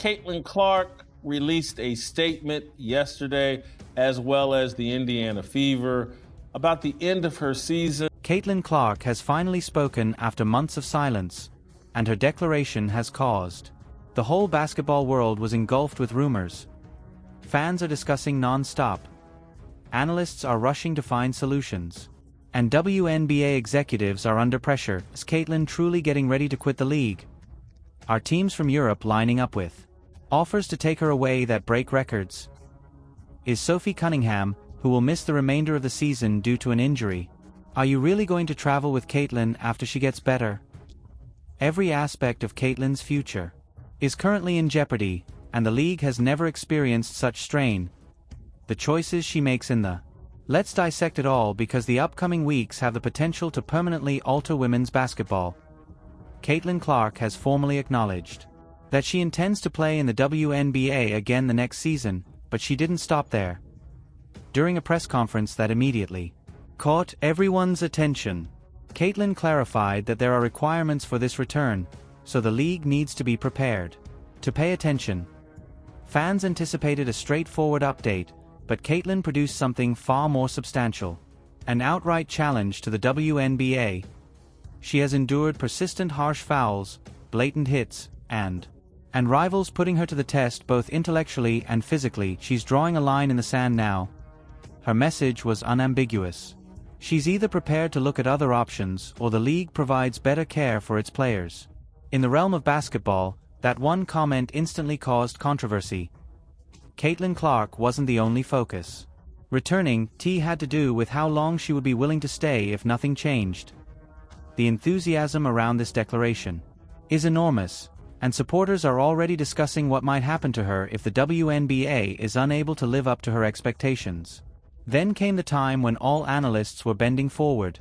Caitlin Clark released a statement yesterday, as well as the Indiana Fever, about the end of her season. Caitlin Clark has finally spoken after months of silence, and her declaration has caused. The whole basketball world was engulfed with rumors. Fans are discussing non-stop. Analysts are rushing to find solutions. And WNBA executives are under pressure. Is Caitlin truly getting ready to quit the league? Are teams from Europe lining up with offers to take her away that break records? Is Sophie Cunningham, who will miss the remainder of the season due to an injury? Are you really going to travel with Caitlin after she gets better? Every aspect of Caitlin's future is currently in jeopardy, and the league has never experienced such strain. The choices she makes in the Let's dissect it all, because the upcoming weeks have the potential to permanently alter women's basketball. Caitlin Clark has formally acknowledged that she intends to play in the WNBA again the next season, but she didn't stop there. During a press conference that immediately caught everyone's attention, Caitlin clarified that there are requirements for this return, so the league needs to be prepared to pay attention. Fans anticipated a straightforward update, but Caitlin produced something far more substantial. An outright challenge to the WNBA. She has endured persistent harsh fouls, blatant hits, and rivals putting her to the test both intellectually and physically. She's drawing a line in the sand now. Her message was unambiguous. She's either prepared to look at other options, or the league provides better care for its players. In the realm of basketball, that one comment instantly caused controversy. Caitlin Clark wasn't the only focus. Returning had to do with how long she would be willing to stay if nothing changed. The enthusiasm around this declaration is enormous, and supporters are already discussing what might happen to her if the WNBA is unable to live up to her expectations. Then came the time when all analysts were bending forward.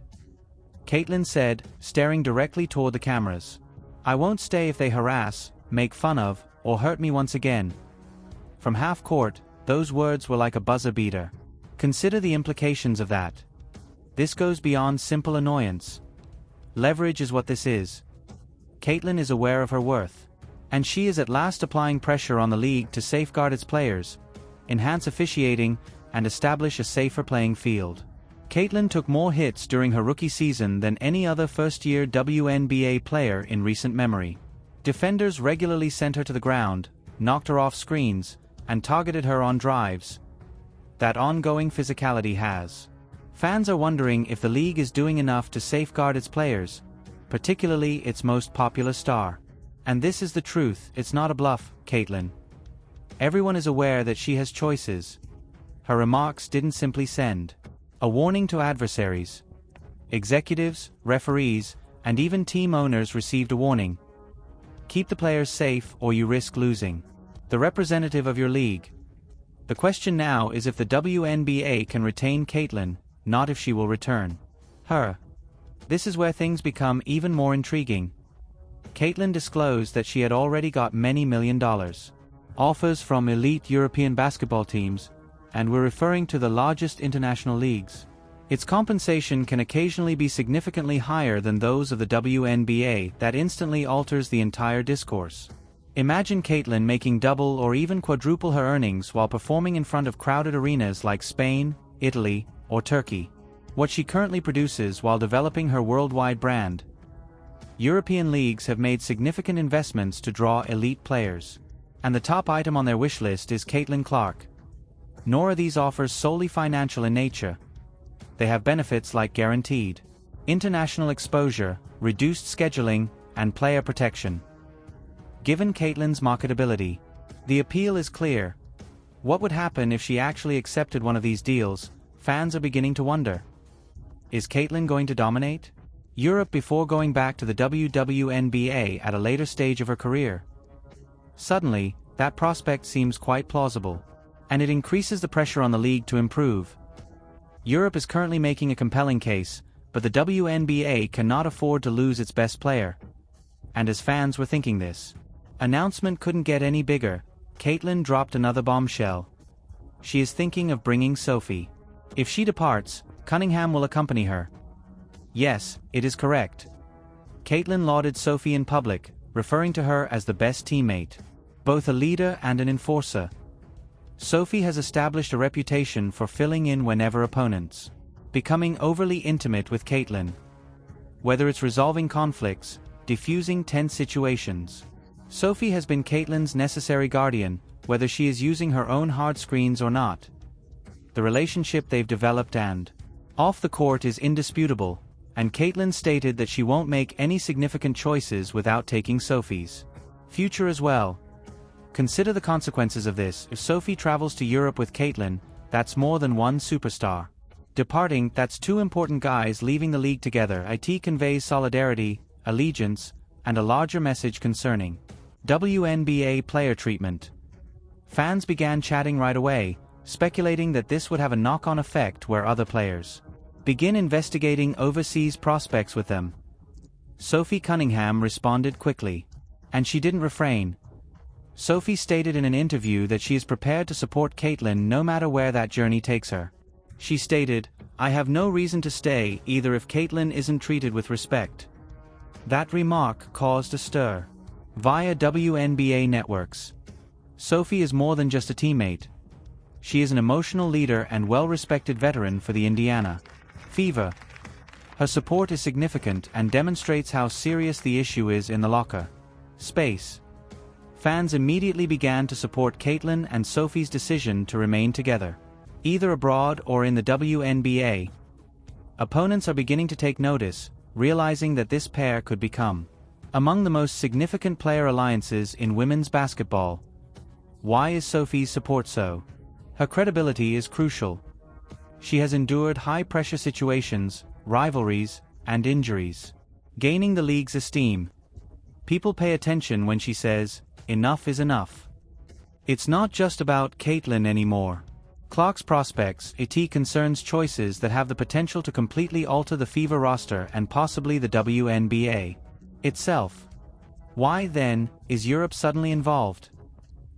Caitlin said, staring directly toward the cameras, "I won't stay if they harass, make fun of, or hurt me once again." From half court, those words were like a buzzer beater. Consider the implications of that. This goes beyond simple annoyance. Leverage is what this is. Caitlin is aware of her worth, and she is at last applying pressure on the league to safeguard its players, enhance officiating, and establish a safer playing field. Caitlin took more hits during her rookie season than any other first-year WNBA player in recent memory. Defenders regularly sent her to the ground, knocked her off screens, and targeted her on drives. That ongoing physicality has. Fans are wondering if the league is doing enough to safeguard its players, particularly its most popular star. And this is the truth, it's not a bluff, Caitlin. Everyone is aware that she has choices. Her remarks didn't simply send a warning to adversaries. Executives, referees, and even team owners received a warning. Keep the players safe or you risk losing the representative of your league. The question now is if the WNBA can retain Caitlin, not if she will return her. This is where things become even more intriguing. Caitlin disclosed that she had already got many $million offers from elite European basketball teams, and we're referring to the largest international leagues. Its compensation can occasionally be significantly higher than those of the WNBA. That instantly alters the entire discourse. Imagine Caitlin making double or even quadruple her earnings while performing in front of crowded arenas like Spain, Italy, or Turkey. What she currently produces while developing her worldwide brand. European leagues have made significant investments to draw elite players, and the top item on their wish list is Caitlin Clark. Nor are these offers solely financial in nature. They have benefits like guaranteed international exposure, reduced scheduling, and player protection. Given Caitlin's marketability, the appeal is clear. What would happen if she actually accepted one of these deals? Fans are beginning to wonder. Is Caitlin going to dominate Europe before going back to the WNBA at a later stage of her career? Suddenly, that prospect seems quite plausible, and it increases the pressure on the league to improve. Europe is currently making a compelling case, but the WNBA cannot afford to lose its best player. And as fans were thinking this announcement couldn't get any bigger, Caitlin dropped another bombshell. She is thinking of bringing Sophie. If she departs, Cunningham will accompany her. Yes, it is correct. Caitlin lauded Sophie in public, referring to her as the best teammate. both a leader and an enforcer. Sophie has established a reputation for filling in whenever opponents, becoming overly intimate with Caitlin. Whether it's resolving conflicts, diffusing tense situations, Sophie has been Caitlin's necessary guardian, whether she is using her own hard screens or not. The relationship they've developed and off the court is indisputable, and Caitlin stated that she won't make any significant choices without taking Sophie's future as well. Consider the consequences of this. If Sophie travels to Europe with Caitlin, that's more than one superstar departing, that's two important guys leaving the league together. It conveys solidarity, allegiance, and a larger message concerning WNBA player treatment. Fans began chatting right away, speculating that this would have a knock-on effect where other players begin investigating overseas prospects with them. Sophie Cunningham responded quickly, and she didn't refrain. Sophie stated in an interview that she is prepared to support Caitlin no matter where that journey takes her. She stated, "I have no reason to stay either if Caitlin isn't treated with respect." That remark caused a stir via WNBA networks. Sophie is more than just a teammate. She is an emotional leader and well-respected veteran for the Indiana Fever. Her support is significant and demonstrates how serious the issue is in the locker space. Fans immediately began to support Caitlin and Sophie's decision to remain together, either abroad or in the WNBA. Opponents are beginning to take notice, realizing that this pair could become among the most significant player alliances in women's basketball. Why is Sophie's support so? Her credibility is crucial. She has endured high-pressure situations, rivalries, and injuries, gaining the league's esteem. People pay attention when she says, "Enough is enough." It's not just about Caitlin anymore. Clark's prospects, concerns choices that have the potential to completely alter the Fever roster and possibly the WNBA itself. Why, then, is Europe suddenly involved?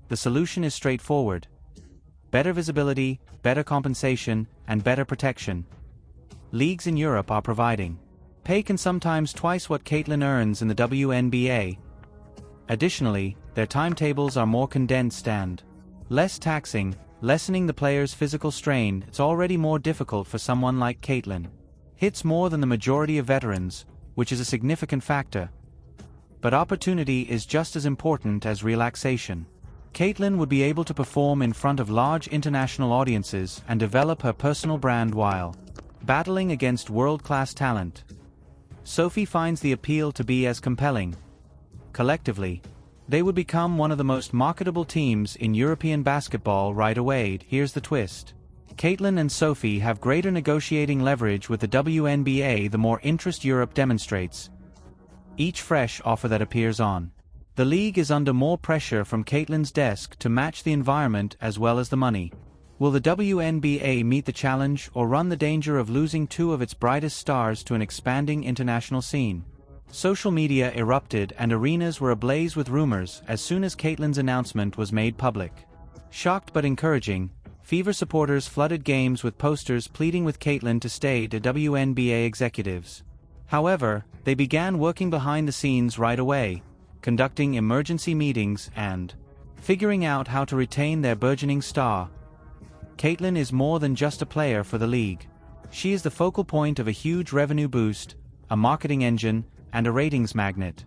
The solution is straightforward. Better visibility, better compensation, and better protection. Leagues in Europe are providing pay can sometimes twice what Caitlin earns in the WNBA. Additionally, their timetables are more condensed and less taxing, lessening the player's physical strain. It's already more difficult for someone like Caitlin. Hits more than the majority of veterans, which is a significant factor. But opportunity is just as important as relaxation. Caitlin would be able to perform in front of large international audiences and develop her personal brand while battling against world-class talent. Sophie finds the appeal to be as compelling. Collectively, they would become one of the most marketable teams in European basketball right away. Here's the twist. Caitlin and Sophie have greater negotiating leverage with the WNBA the more interest Europe demonstrates each fresh offer that appears on. The league is under more pressure from Caitlin's desk to match the environment as well as the money. Will the WNBA meet the challenge or run the danger of losing two of its brightest stars to an expanding international scene? Social media erupted and arenas were ablaze with rumors as soon as Caitlin's announcement was made public. Shocked but encouraging, Fever supporters flooded games with posters pleading with Caitlin to stay to WNBA executives. However, they began working behind the scenes right away, conducting emergency meetings and figuring out how to retain their burgeoning star. Caitlin is more than just a player for the league. She is the focal point of a huge revenue boost, a marketing engine, and a ratings magnet.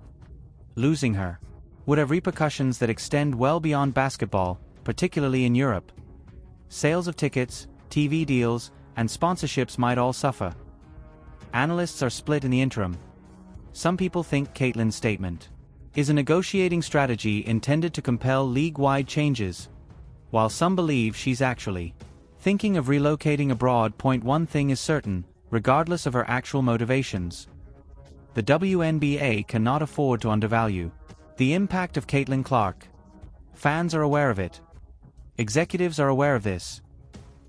Losing her would have repercussions that extend well beyond basketball, particularly in Europe. Sales of tickets, TV deals, and sponsorships might all suffer. Analysts are split in the interim. Some people think Caitlin's statement is a negotiating strategy intended to compel league-wide changes, while some believe she's actually thinking of relocating abroad. One thing is certain, regardless of her actual motivations, the WNBA cannot afford to undervalue the impact of Caitlin Clark. Fans are aware of it. Executives are aware of this.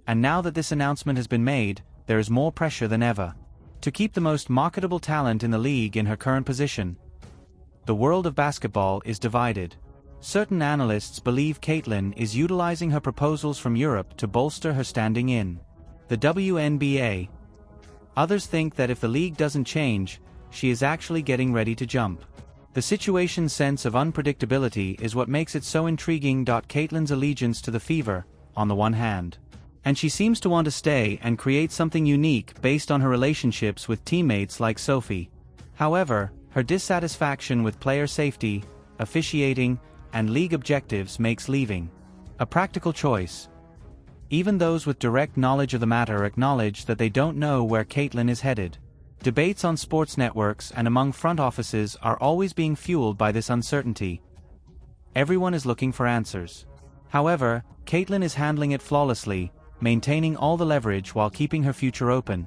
And now that this announcement has been made, there is more pressure than ever to keep the most marketable talent in the league in her current position. The world of basketball is divided. Certain analysts believe Caitlin is utilizing her proposals from Europe to bolster her standing in the WNBA. Others think that if the league doesn't change, she is actually getting ready to jump. The situation's sense of unpredictability is what makes it so intriguing. Caitlyn's allegiance to the Fever, on the one hand. And she seems to want to stay and create something unique based on her relationships with teammates like Sophie. However, her dissatisfaction with player safety, officiating, and league objectives makes leaving a practical choice. Even those with direct knowledge of the matter acknowledge that they don't know where Caitlyn is headed. Debates on sports networks and among front offices are always being fueled by this uncertainty. Everyone is looking for answers. However, Caitlyn is handling it flawlessly, maintaining all the leverage while keeping her future open.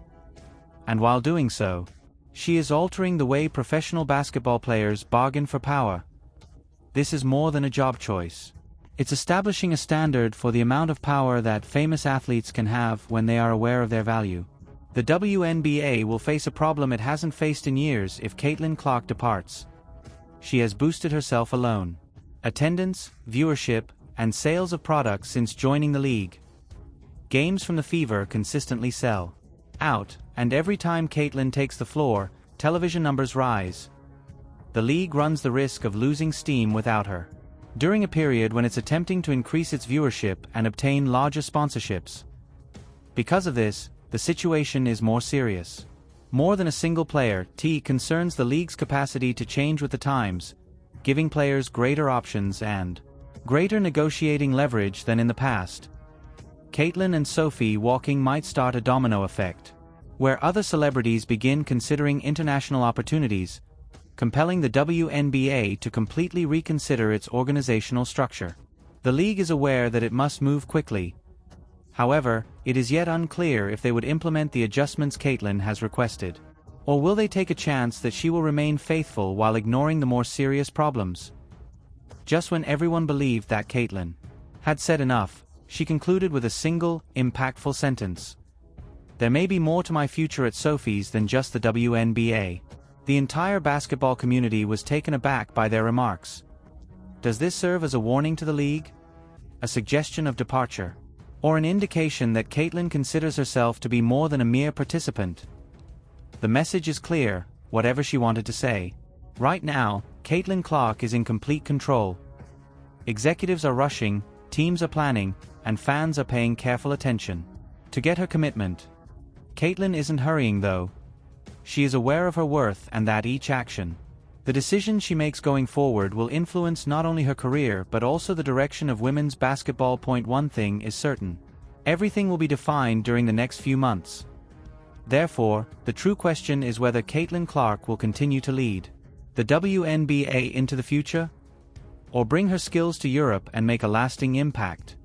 And while doing so, she is altering the way professional basketball players bargain for power. This is more than a job choice. It's establishing a standard for the amount of power that famous athletes can have when they are aware of their value. The WNBA will face a problem it hasn't faced in years if Caitlyn Clark departs. She has boosted herself alone. Attendance, viewership, and sales of products since joining the league. Games from the Fever consistently sell out, and every time Caitlyn takes the floor, television numbers rise. The league runs the risk of losing steam without her. During a period when it's attempting to increase its viewership and obtain larger sponsorships. Because of this, the situation is more serious. More than a single player, concerns the league's capacity to change with the times, giving players greater options and greater negotiating leverage than in the past. Caitlyn and Sophie walking might start a domino effect, where other celebrities begin considering international opportunities, compelling the WNBA to completely reconsider its organizational structure. The league is aware that it must move quickly. However, it is yet unclear if they would implement the adjustments Caitlyn has requested. Or will they take a chance that she will remain faithful while ignoring the more serious problems? Just when everyone believed that Caitlyn had said enough, she concluded with a single, impactful sentence. There may be more to my future at Sophie's than just the WNBA. The entire basketball community was taken aback by their remarks. Does this serve as a warning to the league? A suggestion of departure? Or an indication that Caitlyn considers herself to be more than a mere participant? The message is clear, whatever she wanted to say. Right now, Caitlyn Clark is in complete control. Executives are rushing, teams are planning, and fans are paying careful attention to get her commitment. Caitlyn isn't hurrying though. She is aware of her worth and that each action, the decision she makes going forward, will influence not only her career but also the direction of women's basketball. One thing is certain. Everything will be defined during the next few months. Therefore, the true question is whether Caitlyn Clark will continue to lead the WNBA into the future, or bring her skills to Europe and make a lasting impact.